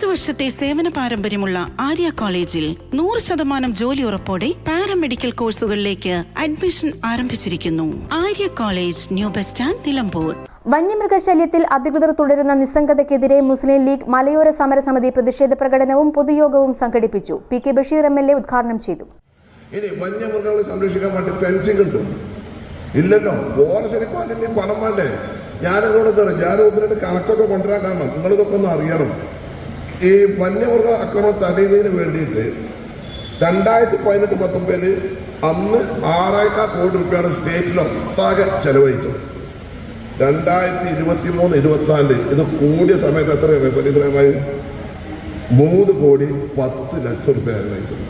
30 വർഷത്തെ സേവന പാരമ്പര്യമുള്ള ആര്യ കോളേജിൽ 100% ജോലി ഉറപ്പോടെ പാരാമെഡിക്കൽ കോഴ്സുകളിലേക്ക് അഡ്മിഷൻ ആരംഭിച്ചിരിക്കുന്നു. Arya college, new bus stand, Nilambur. വന്യമൃഗശല്യത്തിൽ അധികൃതർ തുടരുന്ന നിസ്സംഗതയ്ക്കെതിരെ മുസ്ലിം ലീഗ് മലയോര സമരസമിതി പ്രതിഷേധ പ്രകടനവും പൊതുയോഗവും സംഘടിപ്പിച്ചു. പി കെ ബഷീർ MLA ഉദ്ഘാടനം ചെയ്തു. ഇനി വന്യമൃഗങ്ങളെ സംരക്ഷിക്കാൻ വേണ്ടി ഫെൻസിംഗ് ഉണ്ട് ഇല്ലല്ലോ, ഫോറസ്റ്റ് ഡിപ്പാർട്ട്മെന്റിന് പണം വേണ്ടേ? ഞാനിങ്ങോട്ട് തരാം, ഞാൻ ഒന്നിട്ട് കണക്കൊക്കെ കൊണ്ടുവരാൻ കാരണം നിങ്ങളിതൊക്കെ ഒന്ന് അറിയണം. ഈ വന്യമൃഗ ആക്രമണം തടയുന്നതിന് വേണ്ടിയിട്ട് 2018-19 അന്ന് 6,000 കോടി രൂപയാണ് സ്റ്റേറ്റിലൊട്ടാകെ ചെലവഴിച്ചത്. 2023-24 ഇത് കൂടിയ സമയത്ത് എത്രയാണ് പരിമിതമായി 3,10,00,000 രൂപ ചെലവഴിച്ചത്.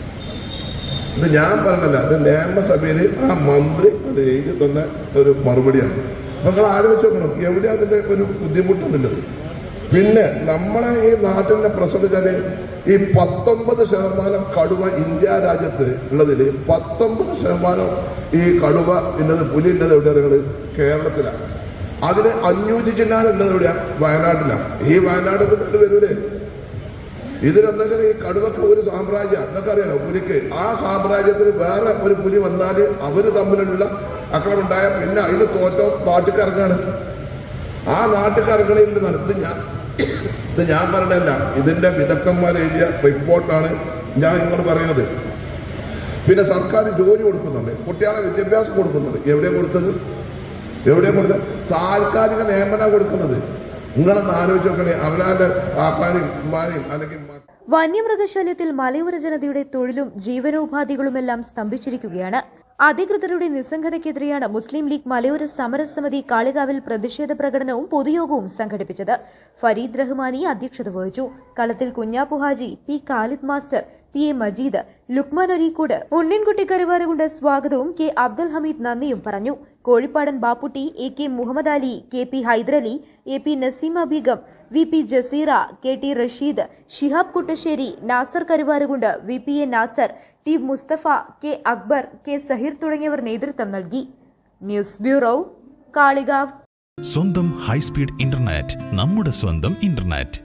ഇത് ഞാൻ പറഞ്ഞല്ല, ഇത് നിയമസഭയിൽ ആ മന്ത്രി അത് എഴുതി തന്ന ഒരു മറുപടിയാണ്. അപ്പോൾ നിങ്ങൾ ആലോചിച്ച് നോക്കണം, എവിടെയാണ് അതിൻ്റെ ഒരു ബുദ്ധിമുട്ടൊന്നുമില്ലത്. പിന്നെ നമ്മളെ ഈ നാട്ടിലെ പ്രശ്നം വെച്ചാൽ ഈ 19% കടുവ ഇന്ത്യ രാജ്യത്ത് ഉള്ളതിൽ 19% ഈ കടുവ ഉള്ളത്, പുലി ഉള്ളത് എവിടെയാണ്? കേരളത്തിലാണ്. അതിന് 500 ചില്ലാനം ഉള്ളത് എവിടെയാണ്? വയനാട്ടിലാണ്. ഈ വയനാട് വരൂലേ? ഇതിനെന്തെങ്കിലും ഈ കടുവക്ക് ഒരു സാമ്രാജ്യം എന്നൊക്കെ അറിയാലോ പുലിക്ക്. ആ സാമ്രാജ്യത്തിന് വേറെ ഒരു പുലി വന്നാൽ അവർ തമ്മിലുള്ള ആക്രമണം ഉണ്ടായ പിന്നെ അതിന് തോറ്റോ നാട്ടുകാർക്കാണ്. ആ നാട്ടുകാർകളിൽ നിന്നാണ് ഇത് ഞാൻ പറഞ്ഞതല്ല, ഇതിൻ്റെ വിദഗ്ധന്മാർ എഴുതിയ റിപ്പോർട്ടാണ് ഞാൻ നിങ്ങൾ പറയുന്നത്. പിന്നെ സർക്കാർ ജോലി കൊടുക്കുന്നുണ്ട്, കുട്ടികളെ വിദ്യാഭ്യാസം കൊടുക്കുന്നുണ്ട്. എവിടെയാണ് കൊടുത്തത്? താൽക്കാലിക നിയമന കൊടുക്കുന്നത്. നിങ്ങളൊന്ന് ആലോചിച്ച് നോക്കണേ. അവനാന്റെ ആപ്പാനും ഉമ്മാനെയും അല്ലെങ്കിൽ വന്യമൃഗശല്യത്തിൽ മലയോര ജനതയുടെ തൊഴിലും ജീവനോപാധികളുമെല്ലാം സ്തംഭിച്ചിരിക്കുകയാണ്. അധികൃതരുടെ നിസ്സംഗതയ്ക്കെതിരെയാണ് മുസ്ലിം ലീഗ് മലയോര സമരസമിതി കാളികാവിൽ പ്രതിഷേധ പ്രകടനവും പൊതുയോഗവും സംഘടിപ്പിച്ചത്. ഫരീദ് റഹ്മാനി അധ്യക്ഷത വഹിച്ചു. Kalathil Kunjappu Haji, P Khalid master, P A Majeed, Lukman Areekode, Unninkutty Karuvarakundu സ്വാഗതവും കെ അബ്ദുൽ ഹമീദ് നന്ദിയും പറഞ്ഞു. Kozhippadan Bapputty, AK Muhammad Ali, KP Hyderali, AP Naseema Beegum, VP Jaseera, KT Rasheed, Shihab Kuttassery, Nasar Karuvarakundu, VPA Nasar, T Musthafa, K Akbar, K Saheer തുടങ്ങിയവർ നേതൃത്വം നൽകി. News bureau, Kalikavu. സ്വന്തം ഹൈസ്പീഡ് ഇന്റർനെറ്റ്, നമ്മുടെ സ്വന്തം ഇന്റർനെറ്റ്.